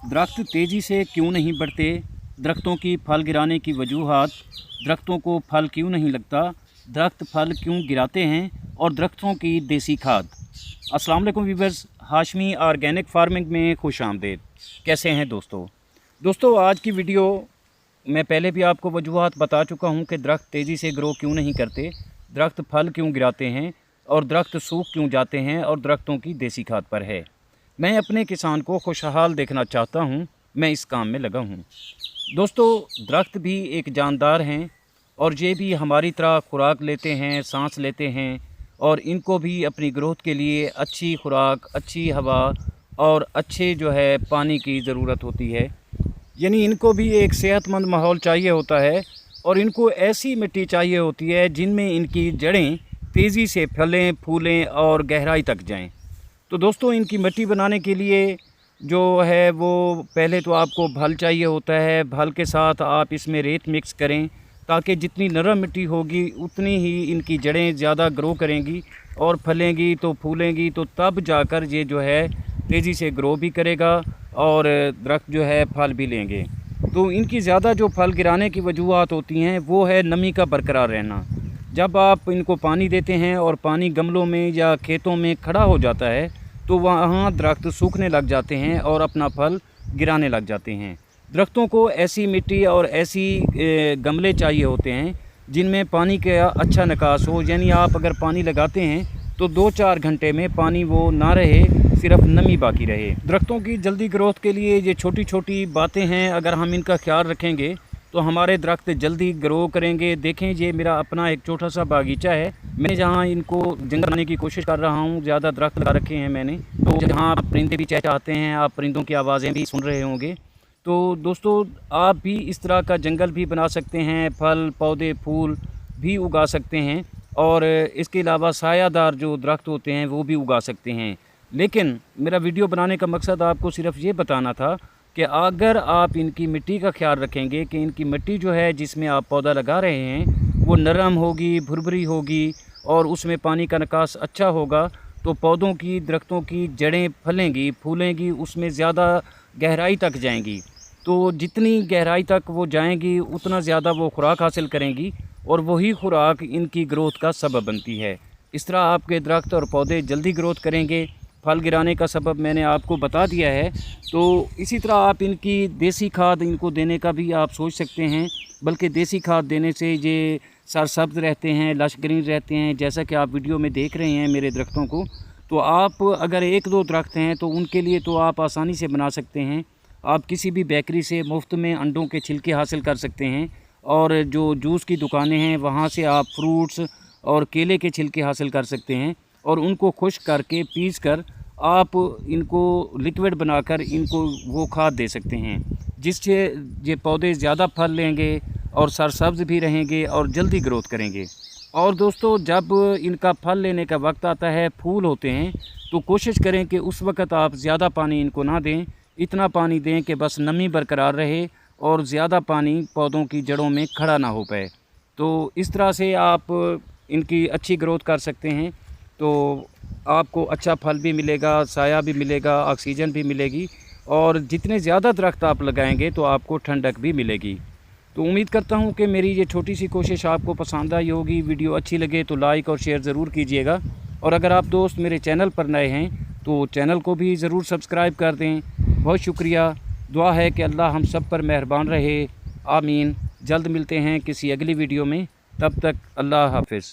दरख्त तेज़ी से क्यों नहीं बढ़ते, दरख्तों की फल गिराने की वजूहात, दरख्तों को फल क्यों नहीं लगता, दरख्त फल क्यों गिराते हैं और दरख्तों की देसी खाद। अस्सलाम वालेकुम व्यूअर्स, हाशमी ऑर्गेनिक फार्मिंग में खुश आमदीद। कैसे हैं दोस्तों आज की वीडियो मैं पहले भी आपको वजूहात बता चुका हूं कि दरख्त तेज़ी से ग्रो क्यों नहीं करते, दरख्त फल क्यों गिराते हैं और दरख्त सूख क्यों जाते हैं और दरख्तों की देसी खाद पर है। मैं अपने किसान को खुशहाल देखना चाहता हूं, मैं इस काम में लगा हूं। दोस्तों, दरख्त भी एक जानदार हैं और ये भी हमारी तरह खुराक लेते हैं, सांस लेते हैं और इनको भी अपनी ग्रोथ के लिए अच्छी खुराक, अच्छी हवा और अच्छे पानी की ज़रूरत होती है। यानी इनको भी एक सेहतमंद माहौल चाहिए होता है और इनको ऐसी मिट्टी चाहिए होती है जिनमें इनकी जड़ें तेज़ी से फलें, फूलें और गहराई तक जाएं। तो दोस्तों, इनकी मिट्टी बनाने के लिए वो पहले तो आपको भल चाहिए होता है। भल के साथ आप इसमें रेत मिक्स करें ताकि जितनी नरम मिट्टी होगी उतनी ही इनकी जड़ें ज़्यादा ग्रो करेंगी और फलेंगी तो फूलेंगी, तो तब जाकर ये तेज़ी से ग्रो भी करेगा और दरख्त फल भी लेंगे। तो इनकी ज़्यादा जो फल गिराने की वजूहात होती हैं वो है नमी का बरकरार रहना। जब आप इनको पानी देते हैं और पानी गमलों में या खेतों में खड़ा हो जाता है तो वहाँ दरख्त सूखने लग जाते हैं और अपना फल गिराने लग जाते हैं। दरख्तों को ऐसी मिट्टी और ऐसी गमले चाहिए होते हैं जिनमें पानी का अच्छा निकास हो। यानी आप अगर पानी लगाते हैं तो 2-4 घंटे में पानी वो ना रहे, सिर्फ नमी बाकी रहे। दरख्तों की जल्दी ग्रोथ के लिए ये छोटी छोटी बातें हैं, अगर हम इनका ख्याल रखेंगे तो हमारे दरख्त जल्दी ग्रो करेंगे। देखें, ये मेरा अपना एक छोटा सा बागीचा है। मैं जहाँ इनको जंगल बनाने की कोशिश कर रहा हूँ, ज़्यादा दरख्त लगा रखे हैं मैंने। तो जहाँ परिंदे भी चहचहाते हैं, आप परिंदों की आवाज़ें भी सुन रहे होंगे। तो दोस्तों, आप भी इस तरह का जंगल भी बना सकते हैं, फल पौधे फूल भी उगा सकते हैं और इसके अलावा सायादार जो दरख्त होते हैं वो भी उगा सकते हैं। लेकिन मेरा वीडियो बनाने का मकसद आपको सिर्फ ये बताना था कि अगर आप इनकी मिट्टी का ख्याल रखेंगे कि इनकी मिट्टी जिसमें आप पौधा लगा रहे हैं वो नरम होगी, भुरभुरी होगी और उसमें पानी का निकास अच्छा होगा, तो पौधों की, दरख्तों की जड़ें फलेंगी, फूलेंगी, उसमें ज़्यादा गहराई तक जाएंगी। तो जितनी गहराई तक वो जाएंगी उतना ज़्यादा वो खुराक हासिल करेंगी और वही खुराक इनकी ग्रोथ का सबब बनती है। इस तरह आपके दरख्त और पौधे जल्दी ग्रोथ करेंगे। फल गिराने का सबब मैंने आपको बता दिया है। तो इसी तरह आप इनकी देसी खाद इनको देने का भी आप सोच सकते हैं, बल्कि देसी खाद देने से ये सरसब्ज़ रहते हैं, लश ग्रीन रहते हैं, जैसा कि आप वीडियो में देख रहे हैं मेरे दरख्तों को। तो आप अगर 1-2 दरख्त हैं तो उनके लिए तो आप आसानी से बना सकते हैं। आप किसी भी बेकरी से मुफ्त में अंडों के छिलके हासिल कर सकते हैं और जो जूस की दुकानें हैं वहाँ से आप फ्रूट्स और केले के छिलके हासिल कर सकते हैं और उनको खुश्क करके पीस कर आप इनको लिक्विड बनाकर इनको वो खाद दे सकते हैं, जिससे ये पौधे ज़्यादा फल लेंगे और सरसब्ज़ भी रहेंगे और जल्दी ग्रोथ करेंगे। और दोस्तों, जब इनका फल लेने का वक्त आता है, फूल होते हैं, तो कोशिश करें कि उस वक्त आप ज़्यादा पानी इनको ना दें। इतना पानी दें कि बस नमी बरकरार रहे और ज़्यादा पानी पौधों की जड़ों में खड़ा ना हो पाए। तो इस तरह से आप इनकी अच्छी ग्रोथ कर सकते हैं। तो आपको अच्छा फल भी मिलेगा, साया भी मिलेगा, ऑक्सीजन भी मिलेगी और जितने ज़्यादा दरख्त आप लगाएंगे तो आपको ठंडक भी मिलेगी। तो उम्मीद करता हूं कि मेरी ये छोटी सी कोशिश आपको पसंद आई होगी। वीडियो अच्छी लगे तो लाइक और शेयर ज़रूर कीजिएगा और अगर आप दोस्त मेरे चैनल पर नए हैं तो चैनल को भी ज़रूर सब्सक्राइब कर दें। बहुत शुक्रिया। दुआ है कि अल्लाह हम सब पर मेहरबान रहे। आमीन। जल्द मिलते हैं किसी अगली वीडियो में, तब तक अल्लाह हाफ़िज़।